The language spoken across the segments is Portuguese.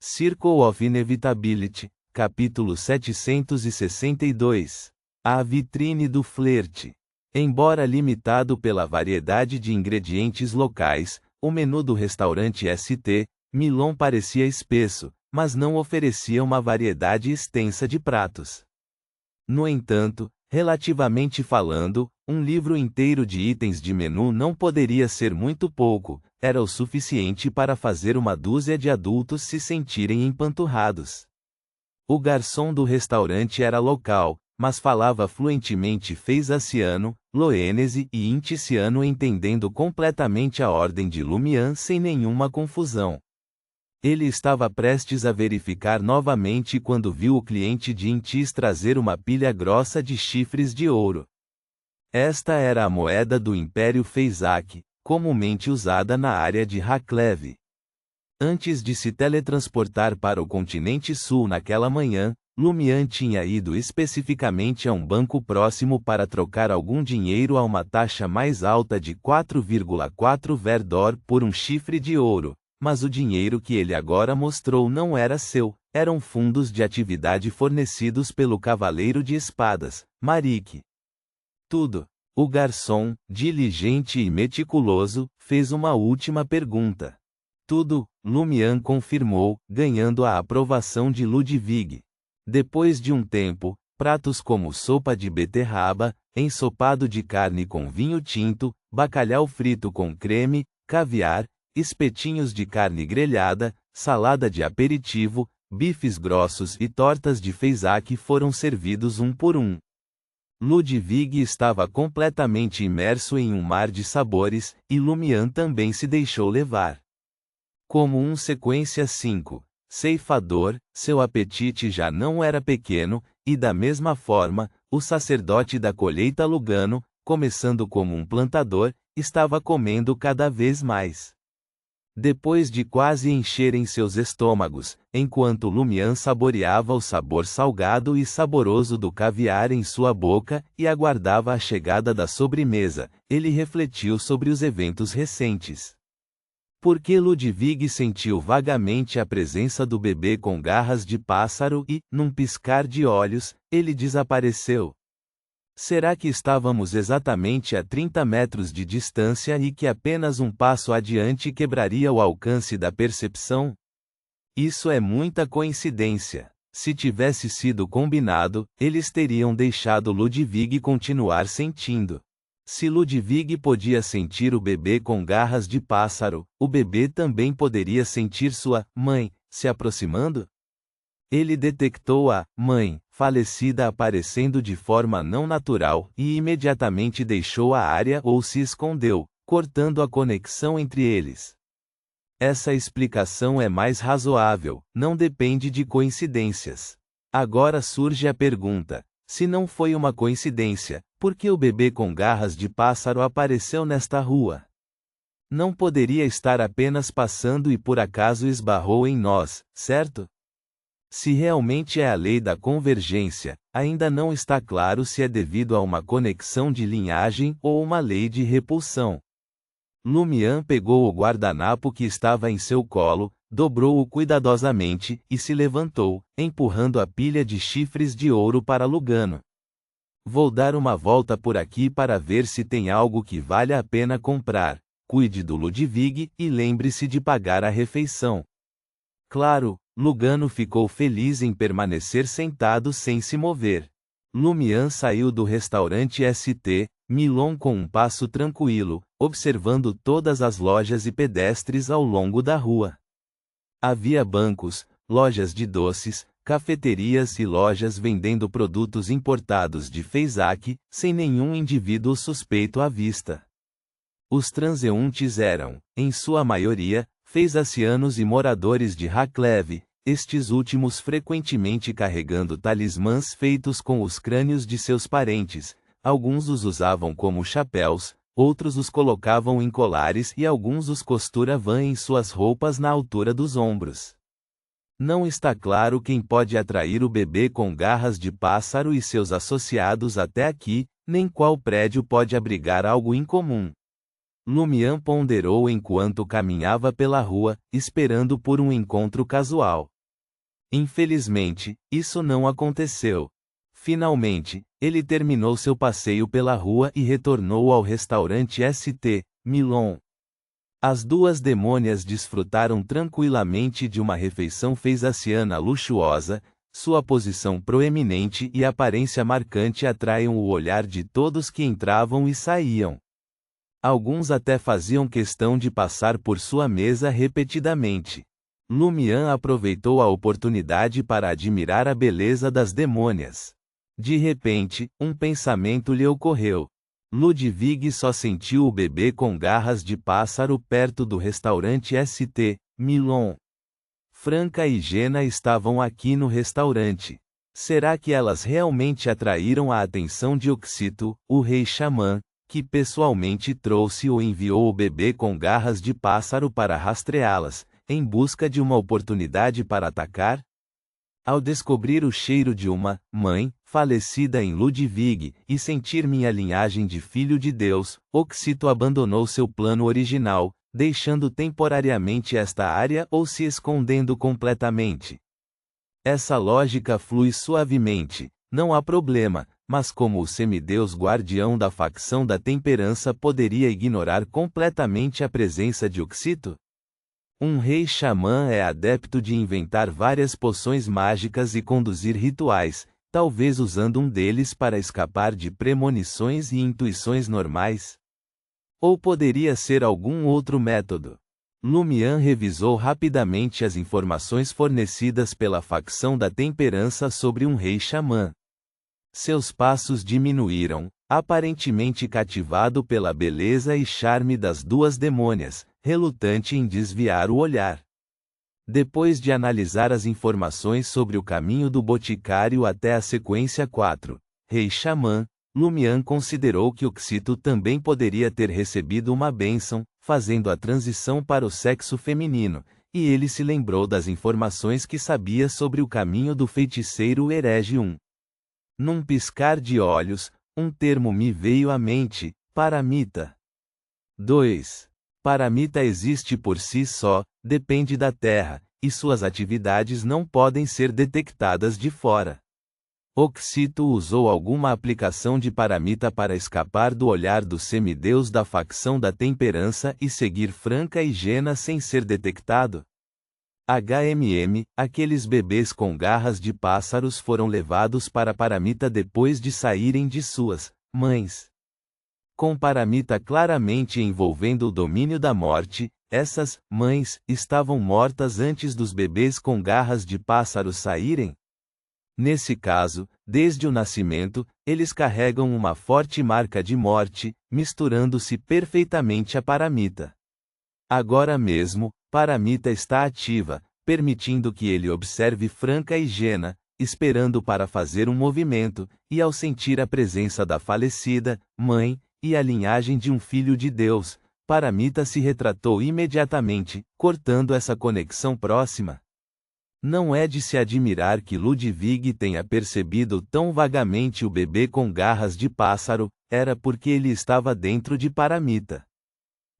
Circle of Inevitability, capítulo 762. A vitrine do flerte. Embora limitado pela variedade de ingredientes locais, o menu do restaurante St. Milon parecia espesso, mas não oferecia uma variedade extensa de pratos. No entanto, relativamente falando, um livro inteiro de itens de menu não poderia ser muito pouco, era o suficiente para fazer uma dúzia de adultos se sentirem empanturrados. O garçom do restaurante era local, mas falava fluentemente feisaciano, loenese e inticiano, entendendo completamente a ordem de Lumian sem nenhuma confusão. Ele estava prestes a verificar novamente quando viu o cliente de Intis trazer uma pilha grossa de chifres de ouro. Esta era a moeda do Império Feisac, comumente usada na área de Haklev. Antes de se teletransportar para o continente sul naquela manhã, Lumian tinha ido especificamente a um banco próximo para trocar algum dinheiro a uma taxa mais alta de 4,4 Verdor por um chifre de ouro, mas o dinheiro que ele agora mostrou não era seu, eram fundos de atividade fornecidos pelo Cavaleiro de Espadas, Marik. Tudo. O garçom, diligente e meticuloso, fez uma última pergunta. Tudo, Lumian confirmou, ganhando a aprovação de Ludwig. Depois de um tempo, pratos como sopa de beterraba, ensopado de carne com vinho tinto, bacalhau frito com creme, caviar, espetinhos de carne grelhada, salada de aperitivo, bifes grossos e tortas de feisac foram servidos um por um. Ludwig estava completamente imerso em um mar de sabores, e Lumian também se deixou levar. Como um sequência 5, ceifador, seu apetite já não era pequeno, e da mesma forma, o sacerdote da colheita Lugano, começando como um plantador, estava comendo cada vez mais. Depois de quase encherem seus estômagos, enquanto Lumian saboreava o sabor salgado e saboroso do caviar em sua boca e aguardava a chegada da sobremesa, ele refletiu sobre os eventos recentes. Porque Ludwig sentiu vagamente a presença do bebê com garras de pássaro e, num piscar de olhos, ele desapareceu. Será que estávamos exatamente a 30 metros de distância e que apenas um passo adiante quebraria o alcance da percepção? Isso é muita coincidência. Se tivesse sido combinado, eles teriam deixado Ludwig continuar sentindo. Se Ludwig podia sentir o bebê com garras de pássaro, o bebê também poderia sentir sua mãe se aproximando? Ele detectou a mãe falecida aparecendo de forma não natural e imediatamente deixou a área ou se escondeu, cortando a conexão entre eles. Essa explicação é mais razoável, não depende de coincidências. Agora surge a pergunta: se não foi uma coincidência, por que o bebê com garras de pássaro apareceu nesta rua? Não poderia estar apenas passando e por acaso esbarrou em nós, certo? Se realmente é a lei da convergência, ainda não está claro se é devido a uma conexão de linhagem ou uma lei de repulsão. Lumian pegou o guardanapo que estava em seu colo, dobrou-o cuidadosamente e se levantou, empurrando a pilha de chifres de ouro para Lugano. Vou dar uma volta por aqui para ver se tem algo que vale a pena comprar. Cuide do Ludwig e lembre-se de pagar a refeição. Claro, Lugano ficou feliz em permanecer sentado sem se mover. Lumian saiu do restaurante St. Milon com um passo tranquilo, observando todas as lojas e pedestres ao longo da rua. Havia bancos, lojas de doces, cafeterias e lojas vendendo produtos importados de Feisac, sem nenhum indivíduo suspeito à vista. Os transeuntes eram, em sua maioria, feisacianos e moradores de Haklev, estes últimos frequentemente carregando talismãs feitos com os crânios de seus parentes. Alguns os usavam como chapéus, outros os colocavam em colares e alguns os costuravam em suas roupas na altura dos ombros. Não está claro quem pode atrair o bebê com garras de pássaro e seus associados até aqui, nem qual prédio pode abrigar algo incomum. Lumian ponderou enquanto caminhava pela rua, esperando por um encontro casual. Infelizmente, isso não aconteceu. Finalmente, ele terminou seu passeio pela rua e retornou ao restaurante St. Milon. As duas demônias desfrutaram tranquilamente de uma refeição feisaciana luxuosa. Sua posição proeminente e aparência marcante atraíam o olhar de todos que entravam e saíam. Alguns até faziam questão de passar por sua mesa repetidamente. Lumian aproveitou a oportunidade para admirar a beleza das demônias. De repente, um pensamento lhe ocorreu. Ludwig só sentiu o bebê com garras de pássaro perto do restaurante St. Milon. Franca e Jena estavam aqui no restaurante. Será que elas realmente atraíram a atenção de Oxito, o rei xamã, que pessoalmente trouxe ou enviou o bebê com garras de pássaro para rastreá-las, em busca de uma oportunidade para atacar? Ao descobrir o cheiro de uma mãe falecida em Ludwig e sentir minha linhagem de filho de Deus, Oxito abandonou seu plano original, deixando temporariamente esta área ou se escondendo completamente. Essa lógica flui suavemente, não há problema, mas como o semideus guardião da facção da temperança poderia ignorar completamente a presença de Oxito? Um rei xamã é adepto de inventar várias poções mágicas e conduzir rituais, talvez usando um deles para escapar de premonições e intuições normais. Ou poderia ser algum outro método. Lumian revisou rapidamente as informações fornecidas pela facção da temperança sobre um rei xamã. Seus passos diminuíram, aparentemente cativado pela beleza e charme das duas demônias, relutante em desviar o olhar. Depois de analisar as informações sobre o caminho do boticário até a sequência 4, Rei Xamã, Lumian considerou que Oxito também poderia ter recebido uma bênção, fazendo a transição para o sexo feminino, e ele se lembrou das informações que sabia sobre o caminho do feiticeiro herege 1. Num piscar de olhos, um termo me veio à mente: paramita. 2. Paramita existe por si só, depende da Terra, e suas atividades não podem ser detectadas de fora. Oxito usou alguma aplicação de paramita para escapar do olhar do semideus da facção da temperança e seguir Franca e Jena sem ser detectado? Aqueles bebês com garras de pássaros foram levados para paramita depois de saírem de suas mães. Com paramita claramente envolvendo o domínio da morte, essas mães estavam mortas antes dos bebês com garras de pássaros saírem? Nesse caso, desde o nascimento, eles carregam uma forte marca de morte, misturando-se perfeitamente a paramita. Agora mesmo, paramita está ativa, permitindo que ele observe Franca e Jena, esperando para fazer um movimento, e ao sentir a presença da falecida mãe e a linhagem de um filho de Deus, paramita se retratou imediatamente, cortando essa conexão próxima. Não é de se admirar que Ludwig tenha percebido tão vagamente o bebê com garras de pássaro, era porque ele estava dentro de paramita.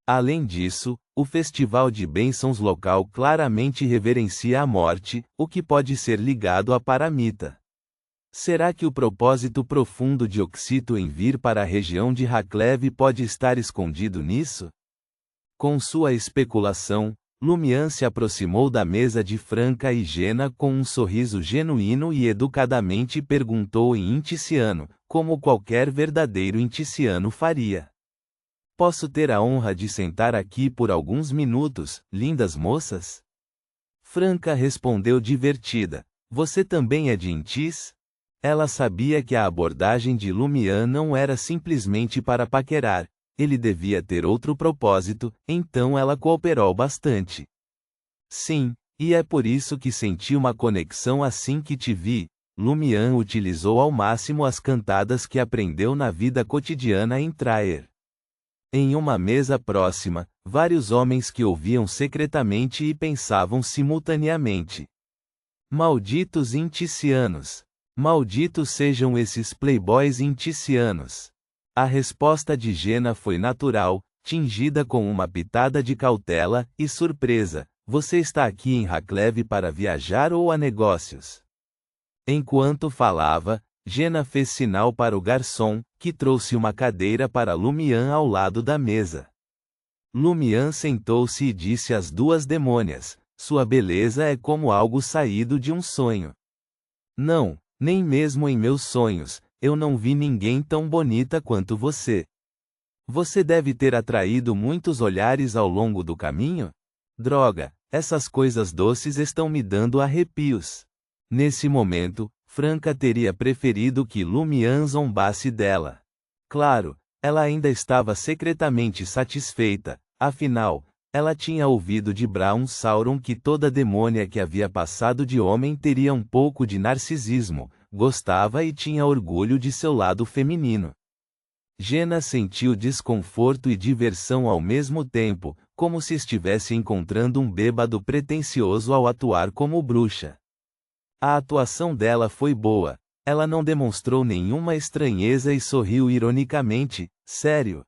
Além disso, o festival de bênçãos local claramente reverencia a morte, o que pode ser ligado a paramita. Será que o propósito profundo de Oxito em vir para a região de Haklev pode estar escondido nisso? Com sua especulação, Lumian se aproximou da mesa de Franca e Jena com um sorriso genuíno e educadamente perguntou em inticiano, como qualquer verdadeiro inticiano faria: "Posso ter a honra de sentar aqui por alguns minutos, lindas moças?" Franca respondeu divertida: "Você também é de Intis?" Ela sabia que a abordagem de Lumian não era simplesmente para paquerar. Ele devia ter outro propósito, então ela cooperou bastante. "Sim, e é por isso que senti uma conexão assim que te vi." Lumian utilizou ao máximo as cantadas que aprendeu na vida cotidiana em Traer. Em uma mesa próxima, vários homens que ouviam secretamente e pensavam simultaneamente: "Malditos inticianos! Malditos sejam esses playboys inticianos!" A resposta de Jena foi natural, tingida com uma pitada de cautela e surpresa. você está aqui em Haklev para viajar ou a negócios? Enquanto falava, Jena fez sinal para o garçom, que trouxe uma cadeira para Lumian ao lado da mesa. Lumian sentou-se e disse às duas demônias: sua beleza é como algo saído de um sonho. Não, nem mesmo em meus sonhos, eu não vi ninguém tão bonita quanto você. Você deve ter atraído muitos olhares ao longo do caminho? Droga, essas coisas doces estão me dando arrepios. Nesse momento, Franca teria preferido que Lumian zombasse dela. Claro, ela ainda estava secretamente satisfeita, afinal, ela tinha ouvido de Brown Sauron que toda demônia que havia passado de homem teria um pouco de narcisismo, gostava e tinha orgulho de seu lado feminino. Jena sentiu desconforto e diversão ao mesmo tempo, como se estivesse encontrando um bêbado pretensioso ao atuar como bruxa. A atuação dela foi boa, ela não demonstrou nenhuma estranheza e sorriu ironicamente. Sério?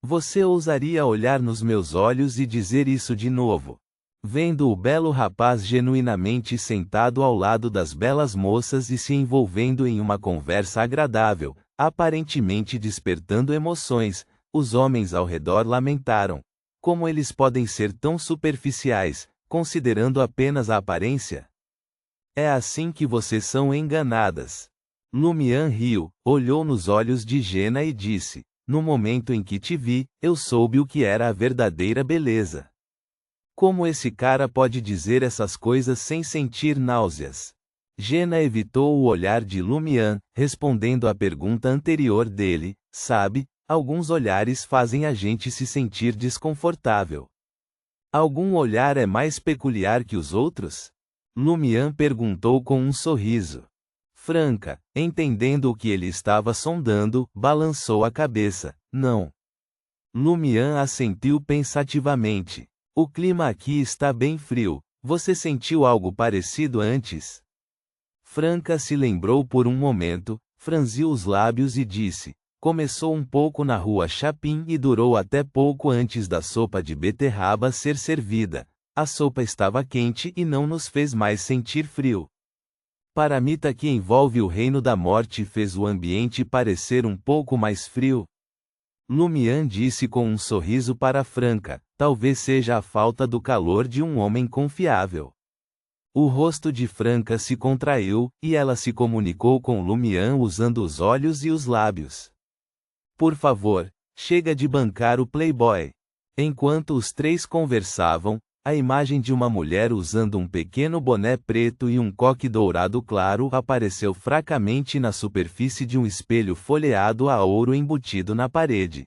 Você ousaria olhar nos meus olhos e dizer isso de novo? Vendo o belo rapaz genuinamente sentado ao lado das belas moças e se envolvendo em uma conversa agradável, aparentemente despertando emoções, os homens ao redor lamentaram. Como eles podem ser tão superficiais, considerando apenas a aparência? É assim que vocês são enganadas. Lumian riu, olhou nos olhos de Jena e disse: no momento em que te vi, eu soube o que era a verdadeira beleza. Como esse cara pode dizer essas coisas sem sentir náuseas? Jena evitou o olhar de Lumian, respondendo à pergunta anterior dele: sabe, alguns olhares fazem a gente se sentir desconfortável. Algum olhar é mais peculiar que os outros? Lumian perguntou com um sorriso. Franca, entendendo o que ele estava sondando, balançou a cabeça. Não. Lumian assentiu pensativamente. O clima aqui está bem frio. Você sentiu algo parecido antes? Franca se lembrou por um momento, franziu os lábios e disse: começou um pouco na rua Chapin e durou até pouco antes da sopa de beterraba ser servida. A sopa estava quente e não nos fez mais sentir frio. Paramita que envolve o reino da morte fez o ambiente parecer um pouco mais frio. Lumian disse com um sorriso para Franca: talvez seja a falta do calor de um homem confiável. O rosto de Franca se contraiu, e ela se comunicou com Lumian usando os olhos e os lábios. Por favor, chega de bancar o playboy. Enquanto os três conversavam, a imagem de uma mulher usando um pequeno boné preto e um coque dourado claro apareceu fracamente na superfície de um espelho folheado a ouro embutido na parede.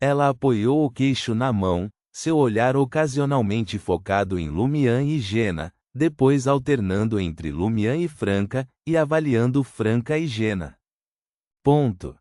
Ela apoiou o queixo na mão, seu olhar ocasionalmente focado em Lumian e Jena, depois alternando entre Lumian e Franca, e avaliando Franca e Jena. Ponto.